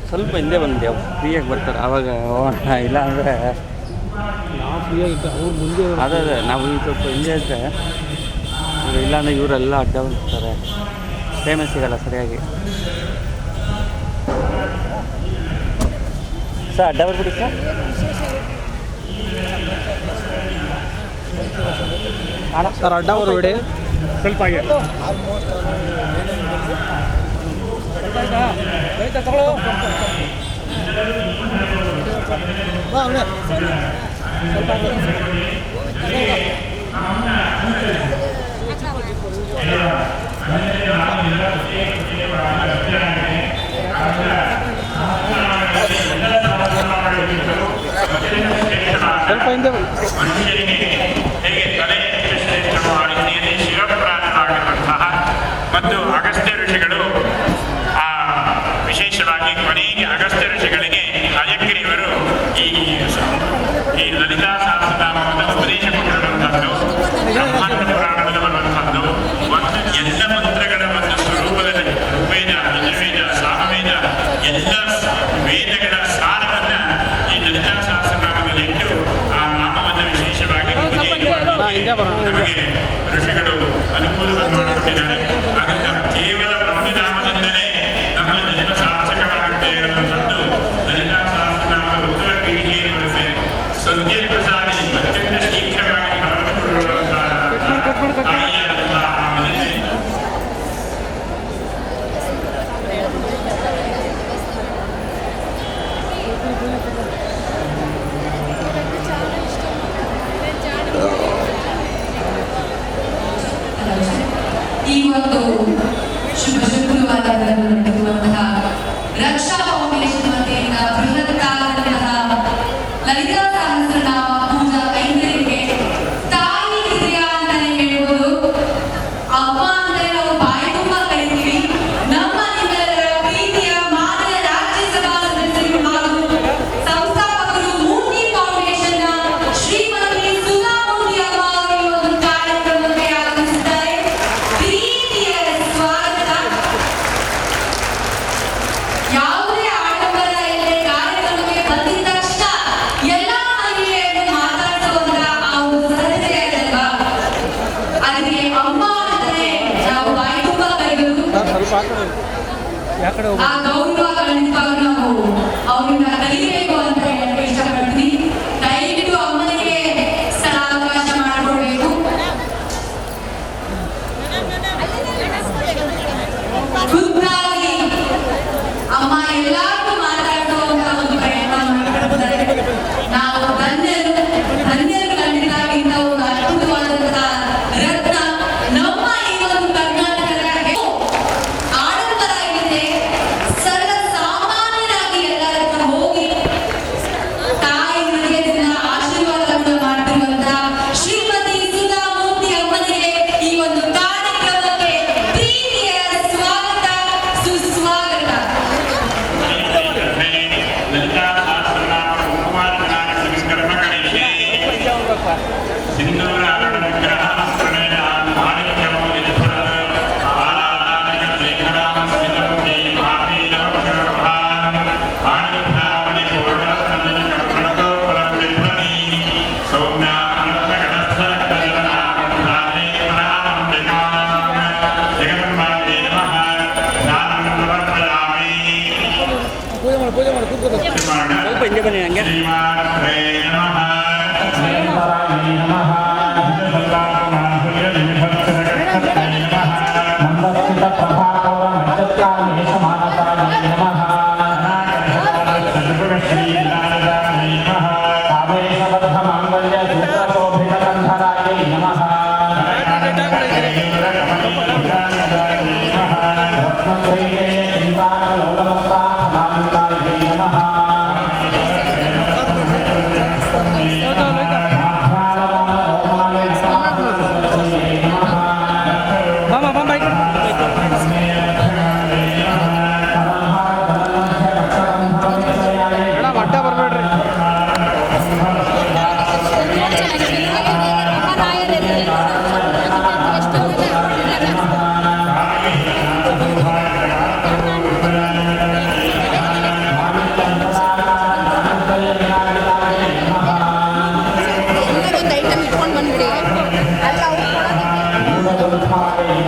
ಸ್ವಲ್ಪ ಹಿಂದೆ ಬಂದೆವು, ಫ್ರೀಯಾಗಿ ಬರ್ತಾರೆ ಆವಾಗ ಹೋಗೋಣ. ಇಲ್ಲ ಅಂದರೆ ನಾವು ಫ್ರೀಯಾಗಿತ್ತು, ಅವ್ರು ಮುಂದೆ ಅದೇ ನಾವು ಈಗ ಸ್ವಲ್ಪ ಹಿಂದೆ ಇದ್ದರೆ ಇಲ್ಲಾಂದರೆ ಇವರೆಲ್ಲ ಅಡ್ಡ ಬರ್ತಾರೆ, ಟೈಮೇ ಸಿಗೋಲ್ಲ ಸರಿಯಾಗಿ. ಸರ್ ಅಡ್ಡ ಬರ್ಬಿಡಿ ಸರ್. ಸರ್ ಅಡ್ಡ ಬರಬೇಡಿ, ಸ್ವಲ್ಪ ಹಾಗೆ ತಗೊಳ್ಳೋ. ಸ್ವಲ್ಪ ಹಿಂದೆ ಮತ್ತು ಅಗಸ್ತ್ಯ ಋಷಿಗಳು ವಿಶೇಷವಾಗಿ ಕೊನೆಗೆ ಅಗಸ್ತ್ಯ ಋಷಿಗಳಿಗೆ ಅಯಗ್ರೀವರು ಈ ಲಲಿತಾ ಸಹಸ್ರನಾಮವನ್ನು ಉಪದೇಶ ಕೊಟ್ಟಿರುವಂಥದ್ದು, ಬ್ರಹ್ಮಾಂಡ ಪುರಾಣದಲ್ಲಿ ಬರುವಂಥದ್ದು, ಒಂದು ಎಲ್ಲ ಮಂತ್ರಗಳ ಒಂದು ಸ್ವರೂಪದಲ್ಲಿ ಋಗ್ವೇದ, ಯಜುರ್ವೇದ, ಸಾಮವೇದ ಎಲ್ಲ ವೇದಗಳ ಸಾರವನ್ನು ಈ ಲಲಿತಾ ಸಹಸ್ರನಾಮದಲ್ಲಿ ಇಟ್ಟು ಆ ನಾಮವನ್ನು ವಿಶೇಷವಾಗಿ ನಮಗೆ ಋಷಿಗಳು ಅನುಕೂಲವನ್ನು ಮಾಡಿಕೊಟ್ಟಿದ್ದಾರೆ. ಹಾಗಂತ ಕೇವಲ ಬ್ರಹ್ಮನಾಮದಿಂದಲೇ ನಮ್ಮ ಜನ್ಮ ಸಾರ್ಥಕವಾಗುತ್ತೆ ಅನ್ನುವಂಥದ್ದು ಲಲಿತಾ ಸಹಸ್ರನಾಮದ ಉತ್ತರ ಪೀಠಿಗೆ ಬರುತ್ತೆ. ಸಂಧ್ಯೆ ಪ್ರಸಾದಿ ಅತ್ಯಂತ ಶೀಘ್ರವಾಗಿ ಈ ಒಂದು ಶುಭ ಶುಕ್ರವಾರದಲ್ಲಿ ನಡೆಯುವಂತಹ ರಕ್ಷಾ ಫೌಂಡೇಶನ್ ವತಿಯಿಂದ ಬೃಹತ್ತಾದಂತಹ ಲಲಿತಾ ಸಹಸ್ರನಾಮ ಪೂಜಾ ಕೈಂಕರ್ಯಕ್ಕೆ ತಾಯಿ ಹೃದಯ ಅಂತಾನೆ ಹೇಳ್ಬೋದು. ಅಮ್ಮ ಅಂದರೆ ನಾವು ಬಾಯಿ ತುಂಬ ಕರಿತೀವಿ. ನಮ್ಮ ನಿಮ್ಮೆಲ್ಲರ ಪ್ರೀತಿಯ ಮಾನ್ಯ ರಾಜ್ಯಸಭಾ ಸದಸ್ಯರು ಹಾಗೂ ಸಂಸ್ಥಾಪಕರು ಮೂರ್ತಿ ಫೌಂಡೇಶನ್ ನ ಶ್ರೀಮತಿ ಸುಧಾ ಮೂರ್ತಿ ಅಮ್ಮ ಅವರು ಈ ಒಂದು ಕಾರ್ಯಕ್ರಮಕ್ಕೆ ಆಗಮಿಸಿದ್ದಾರೆ. ಪ್ರೀತಿಯ ಸ್ವಾಗತ. ಯಾವುದೇ ಆಡಂಬರ ಇಲ್ಲದೆ ಕಾರ್ಯಕ್ರಮಕ್ಕೆ ಬಂದಿದ್ದ ತಕ್ಷಣ ಎಲ್ಲ ಮಹಿಳೆಯರನ್ನು ಮಾತಾಡಿಸುವಂತ ಆ ಒಂದು ಸಹಜತೆ ಅದಲ್ವಾ, ಅದಕ್ಕೆ ಅಮ್ಮ ಅಂದರೆ ನಾವು ಬಾಯಿ ತುಂಬ ಕರೆಯುವುದು. ಆ ಗೌರವ ಖಂಡಿತವಾಗಿ ನಾವು ಅವರಿಂದ ಕಲಿಯಬೇಕು ಅಂತ ಹೇಳಕ್ಕೆ ಇಷ್ಟಪಡ್ತೀನಿ. ದಯವಿಟ್ಟು ಅಮ್ಮನಿಗೆ ಸ್ಥಳಾವಕಾಶ ಮಾಡಿಕೊಡ್ಬೇಕು. ಖುದ್ದಾಗಿ ಅಮ್ಮ ಎಲ್ಲಾರ್ಗೂ ಮಾತಾಡುವಂತ ಒಂದು ಪ್ರಯತ್ನ ಮಾಡಿಕೊಡ್ತಾರೆ. ನಾವು ಧನ್ಯರು ಖಂಡಿತವಾಗಿ ಇಂಥ ಒಂದು ಅದ್ಭುತವಾದಂತಹ ರತ್ನ ನಮ್ಮ ಈ ಒಂದು ಕರ್ನಾಟಕದ ಆಡಂಬರ ಇದೆ. ಸರ್ವ ಸಾಮಾನ್ಯರಾಗಿ ಎಲ್ಲರ ಹತ್ರ ಹೋಗಿ ತಾಯಿ ಹೃದಯದಿಂದ ಆಶೀರ್ವಾದವನ್ನು ಮಾಡ್ತಿರುವಂತಹ ಶ್ರೀಮತಿ ಸುಧಾ ಮೂರ್ತಿ ಅಮ್ಮನಿಗೆ ಈ ಒಂದು ಕಾರ್ಯಕ್ರಮಕ್ಕೆ ಪ್ರೀತಿಯ ಸ್ವಾಗತ, ಸುಸ್ವಾಗತ. ಲಲಿತಾ ಸಹಸ್ರನಾಮ ಕುಮಾರನಾಮ ಸಂಸ್ಕರಣಗಳಿಗೆ ಸಿಂಧೂರ ಅನುಗ್ರಹ ಪ್ರಣಯ ಮಾಣಿಕ್ಯಮೋ ವಿಧುರ ಆಲಾದಾನಿಕ ಲೇಖನಾಮ ಸ್ಮಿತಮುಖಿ ಮಾಪೀನವಕ್ಷರಭಾನ್ ಆಣಿಭಾವನಿ ಪೂರ್ಣಸ್ಕಂದನ ಕರ್ಮಣಕೋ ಫಲಂ ವಿಧ್ವನಿ ಸೌಮ್ಯಾನಂದಗಣಸ್ಥ ಕಜಲನಾಮಧಾನೇ ಪರಾಮಂಬಿಕಾಂ ಜಗನ್ಮಾತೆ ನಮಃ ಜ್ಞಾನಂ ಪ್ರವರ್ತಯಾಮಿ. ಪೂಜೆ ಮಾಡಿ ಕೂತ್ಕೋಬೇಕು. ಸ್ವಲ್ಪ ಹಿಂದೆ ಬನ್ನಿ ನನಗೆ. ಶ್ರೀಮಾತ್ರೇ ನಮಃ. ನಮಃ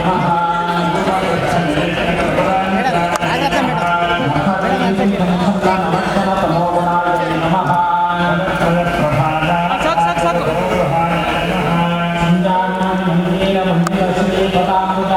ನಮಃ